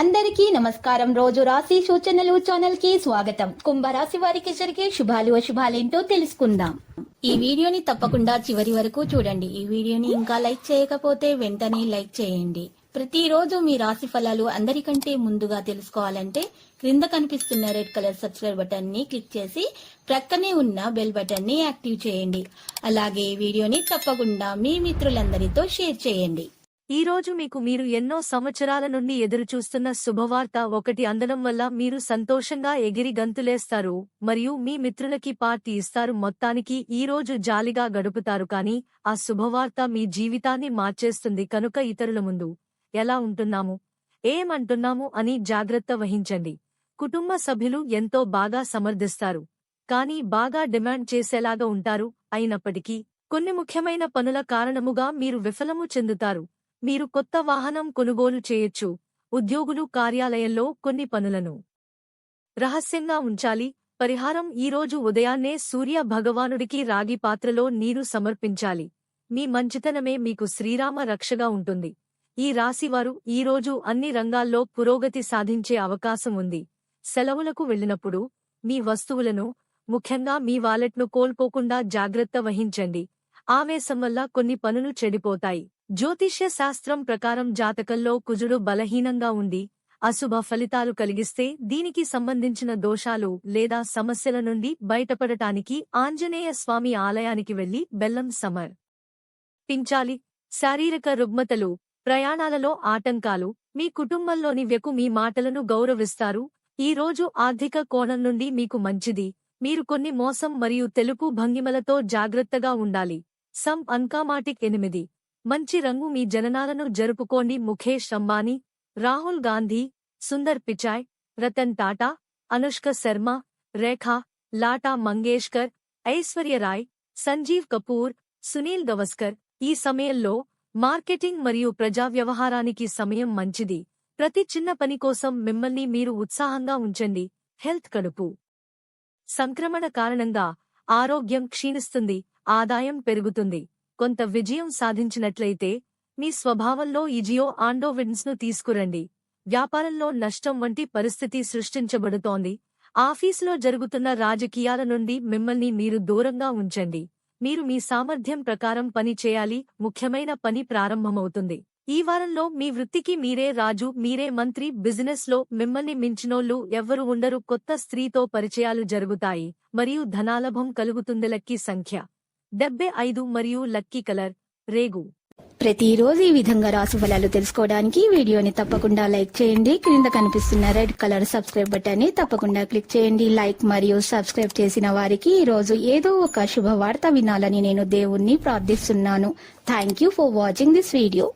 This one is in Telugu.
అందరికీ నమస్కారం. రోజు రాశి సూచనలు ఛానల్ కి స్వాగతం. కుంభరాశి వారికి జరిగే శుభాలు అశుభాలేంటో తెలుసుకుందాం. ఈ వీడియోని తప్పకుండా చివరి వరకు చూడండి. ఈ వీడియోని ఇంకా లైక్ చేయకపోతే వెంటనే లైక్ చేయండి. ప్రతిరోజు మీ రాశి ఫలాలు అందరికంటే ముందుగా తెలుసుకోవాలంటే క్రింద కనిపిస్తున్న రెడ్ కలర్ సబ్స్క్రైబ్ బటన్ ని క్లిక్ చేసి ప్రక్కనే ఉన్న బెల్ బటన్ ని యాక్టివ్ చేయండి. అలాగే ఈ వీడియోని తప్పకుండా మీ మిత్రులందరితో షేర్ చేయండి. ఈ రోజు మీకు మీరు ఎన్నో సంవత్సరాల నుండి ఎదురుచూస్తున్న శుభవార్త ఒకటి అందడం వల్ల మీరు సంతోషంగా ఎగిరి గంతులేస్తారు మరియు మీ మిత్రులకి పార్టీ ఇస్తారు. మొత్తానికి ఈ రోజు జాలిగా గడుపుతారు, కానీ ఆ శుభవార్త మీ జీవితాన్ని మార్చేస్తుంది. కనుక ఇతరుల ముందు ఎలా ఉంటున్నాము, ఏమంటున్నాము అని జాగ్రత్త వహించండి. కుటుంబ సభ్యులు ఎంతో బాగా సమర్థిస్తారు, కానీ బాగా డిమాండ్ చేసేలాగా ఉంటారు. అయినప్పటికీ కొన్ని ముఖ్యమైన పనుల కారణముగా మీరు విఫలము చెందుతారు. మీరు కొత్త వాహనం కొనుగోలు చేయొచ్చు. ఉద్యోగులు కార్యాలయంలో కొన్ని పనులను రహస్యంగా ఉంచాలి. పరిహారం: ఈరోజు ఉదయాన్నే సూర్య భగవానుడికి రాగి పాత్రలో నీరు సమర్పించాలి. మీ మంచితనమే మీకు శ్రీరామ రక్షగా ఉంటుంది. ఈ రాశివారు ఈరోజు అన్ని రంగాల్లో పురోగతి సాధించే అవకాశం ఉంది. సెలవులకు వెళ్లినప్పుడు మీ వస్తువులను, ముఖ్యంగా మీ వాలెట్ను కోల్పోకుండా జాగ్రత్త వహించండి. ఆవేశం వల్ల కొన్ని పనులు చెడిపోతాయి. జ్యోతిష్య శాస్త్రం ప్రకారం జాతకంలో కుజుడు బలహీనంగా ఉండి అశుభ ఫలితాలు కలిగిస్తే దీనికి సంబంధించిన దోషాలు లేదా సమస్యల నుండి బయటపడటానికి ఆంజనేయ స్వామి ఆలయానికి వెళ్లి బెల్లం సమర్పించాలి. శారీరక రుగ్మతలు, ప్రయాణాలలో ఆటంకాలు, మీ కుటుంబంలోని వ్యకు మీ మాటలను గౌరవిస్తారు. ఈ రోజు ఆర్థిక కోణం నుండి మీకు మంచిది. మీరు కొన్ని మోసం మరియు తెలుపు భంగిమలతో జాగ్రత్తగా ఉండాలి. అన్కామాటిక్ 8 మంచి రంగు మీ జననాలను జరుపుకోండి. ముఖేష్ అంబానీ, రాహుల్ గాంధీ, సుందర్ పిచాయ్, రతన్ టాటా, అనుష్క శర్మ, రేఖా, లాటా మంగేష్కర్, ఐశ్వర్యరాయ్, సంజీవ్ కపూర్, సునీల్ గవస్కర్. ఈ సమయంలో మార్కెటింగ్ మరియు ప్రజా వ్యవహారానికి సమయం మంచిది. ప్రతి చిన్న పని కోసం మిమ్మల్ని మీరు ఉత్సాహంగా ఉంచండి. హెల్త్: కడుపు సంక్రమణ కారణంగా ఆరోగ్యం క్షీణిస్తుంది, ఆదాయం పెరుగుతుంది. కొంత విజయం సాధించినట్లయితే మీ స్వభావంలో ఇజియో ఆండోవిడ్స్ను తీసుకురండి. వ్యాపారంలో నష్టం వంటి పరిస్థితి సృష్టించబడుతోంది. ఆఫీసులో జరుగుతున్న రాజకీయాల నుండి మిమ్మల్ని మీరు దూరంగా ఉంచండి. మీరు మీ సామర్థ్యం ప్రకారం పని చేయాలి. ముఖ్యమైన పని ప్రారంభమవుతుంది. ఈ వారంలో మీ వృత్తికి మీరే రాజు, మీరే మంత్రి. బిజినెస్ లో మిమ్మల్ని మించినోళ్లు ఎవ్వరు ఉండరు. కొత్త స్త్రీతో పరిచయాలు జరుగుతాయి మరియు ధనాలాభం కలుగుతుంది. లక్కీ సంఖ్య 75 మరియు లక్కీ కలర్ రేగు. ప్రతిరోజు ఈ విధంగా రాశి ఫలాలు తెలుసుకోవడానికి వీడియోని తప్పకుండా లైక్ చేయండి. క్రింద కనిపిస్తున్న రెడ్ కలర్ సబ్స్క్రైబ్ బటన్ ని తప్పకుండా క్లిక్ చేయండి. లైక్ మరియు సబ్స్క్రైబ్ చేసిన వారికి ఈ రోజు ఏదో ఒక శుభవార్త వినాలని నేను దేవుణ్ణి ప్రార్థిస్తున్నాను. Thank you for watching this video.